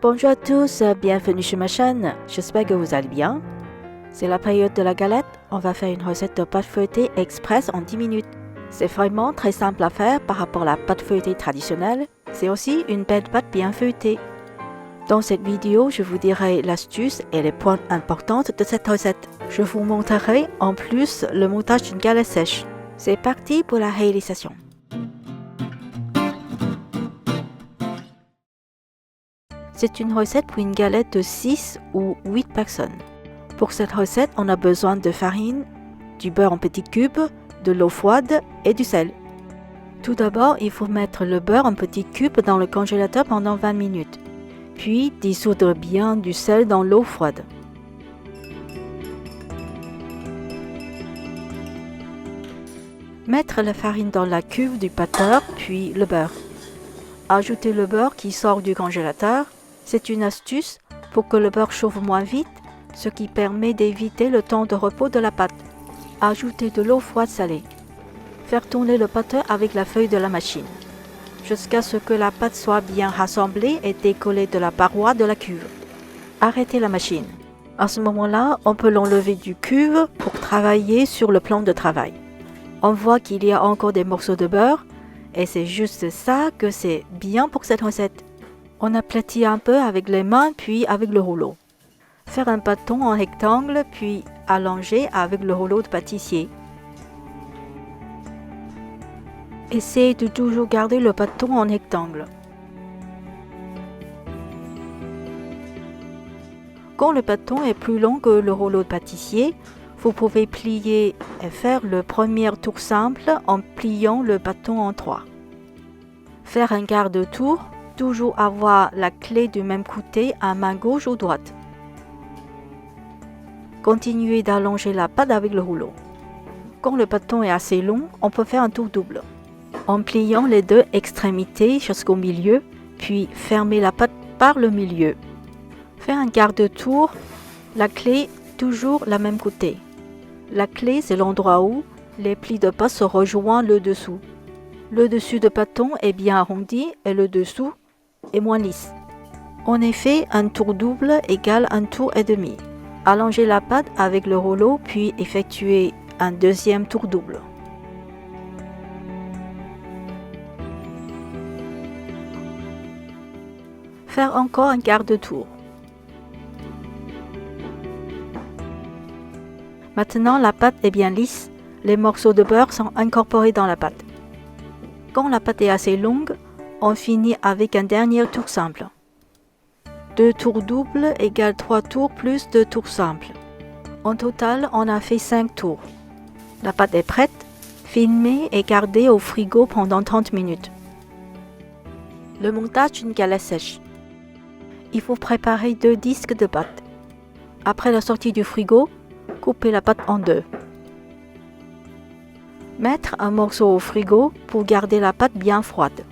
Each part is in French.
Bonjour à tous, bienvenue sur ma chaîne, j'espère que vous allez bien. C'est la période de la galette, on va faire une recette de pâte feuilletée express en 10 minutes. C'est vraiment très simple à faire par rapport à la pâte feuilletée traditionnelle, c'est aussi une belle pâte bien feuilletée. Dans cette vidéo, je vous dirai l'astuce et les points importants de cette recette. Je vous montrerai en plus le montage d'une galette sèche. C'est parti pour la réalisation. C'est une recette pour une galette de 6 ou 8 personnes. Pour cette recette, on a besoin de farine, du beurre en petits cubes, de l'eau froide et du sel. Tout d'abord, il faut mettre le beurre en petits cubes dans le congélateur pendant 20 minutes, puis dissoudre bien du sel dans l'eau froide. Mettre la farine dans la cuve du batteur, puis le beurre. Ajouter le beurre qui sort du congélateur. C'est une astuce pour que le beurre chauffe moins vite, ce qui permet d'éviter le temps de repos de la pâte. Ajouter de l'eau froide salée. Faire tourner le batteur avec la feuille de la machine, jusqu'à ce que la pâte soit bien rassemblée et décollée de la paroi de la cuve. Arrêter la machine. À ce moment-là, on peut l'enlever du cuve pour travailler sur le plan de travail. On voit qu'il y a encore des morceaux de beurre, et c'est juste ça que c'est bien pour cette recette. On aplatit un peu avec les mains puis avec le rouleau. Faire un bâton en rectangle puis allonger avec le rouleau de pâtissier. Essayez de toujours garder le bâton en rectangle. Quand le bâton est plus long que le rouleau de pâtissier, vous pouvez plier et faire le premier tour simple en pliant le bâton en 3. Faire un quart de tour. Toujours avoir la clé du même côté à main gauche ou droite. Continuez d'allonger la pâte avec le rouleau. Quand le bâton est assez long, on peut faire un tour double. En pliant les deux extrémités jusqu'au milieu, puis fermer la pâte par le milieu. Faire un quart de tour, la clé toujours la même côté. La clé, c'est l'endroit où les plis de pâte se rejoignent le dessous. Le dessus de bâton est bien arrondi et le dessous est moins lisse. En effet, un tour double égale un tour et demi. Allongez la pâte avec le rouleau puis effectuez un deuxième tour double. Faire encore un quart de tour. Maintenant, la pâte est bien lisse. Les morceaux de beurre sont incorporés dans la pâte. Quand la pâte est assez longue, on finit avec un dernier tour simple. 2 tours doubles égale 3 tours plus 2 tours simples. En total, on a fait 5 tours. La pâte est prête, filmée et gardée au frigo pendant 30 minutes. Le montage d'une galette sèche. Il faut préparer 2 disques de pâte. Après la sortie du frigo, coupez la pâte en 2. Mettre un morceau au frigo pour garder la pâte bien froide.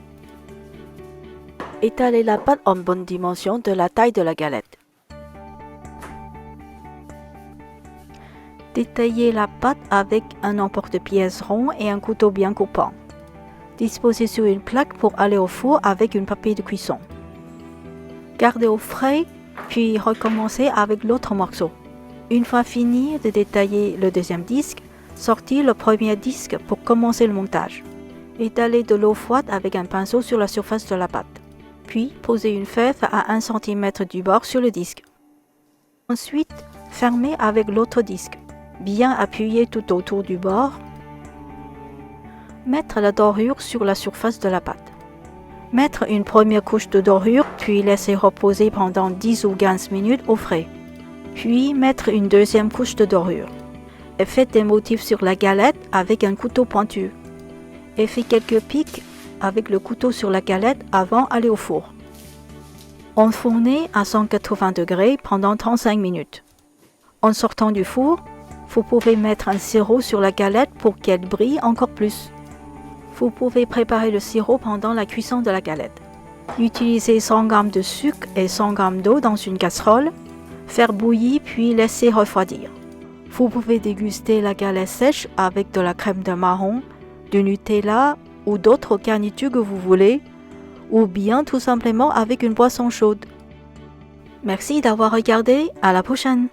Étaler la pâte en bonne dimension de la taille de la galette. Détailler la pâte avec un emporte-pièce rond et un couteau bien coupant. Disposer sur une plaque pour aller au four avec une papier de cuisson. Garder au frais, puis recommencer avec l'autre morceau. Une fois fini de détailler le deuxième disque, sortir le premier disque pour commencer le montage. Étaler de l'eau froide avec un pinceau sur la surface de la pâte. Puis, posez une fève à 1 cm du bord sur le disque. Ensuite, fermez avec l'autre disque. Bien appuyer tout autour du bord. Mettre la dorure sur la surface de la pâte. Mettre une première couche de dorure, puis laisser reposer pendant 10 ou 15 minutes au frais. Puis, mettre une deuxième couche de dorure. Et faites des motifs sur la galette avec un couteau pointu. Et faites quelques pics avec le couteau sur la galette avant d'aller au four. Enfournez à 180 degrés pendant 35 minutes. En sortant du four, vous pouvez mettre un sirop sur la galette pour qu'elle brille encore plus. Vous pouvez préparer le sirop pendant la cuisson de la galette. Utilisez 100 g de sucre et 100 g d'eau dans une casserole. Faire bouillir puis laisser refroidir. Vous pouvez déguster la galette sèche avec de la crème de marron, du Nutella ou d'autres garnitures que vous voulez, ou bien tout simplement avec une boisson chaude. Merci d'avoir regardé, à la prochaine.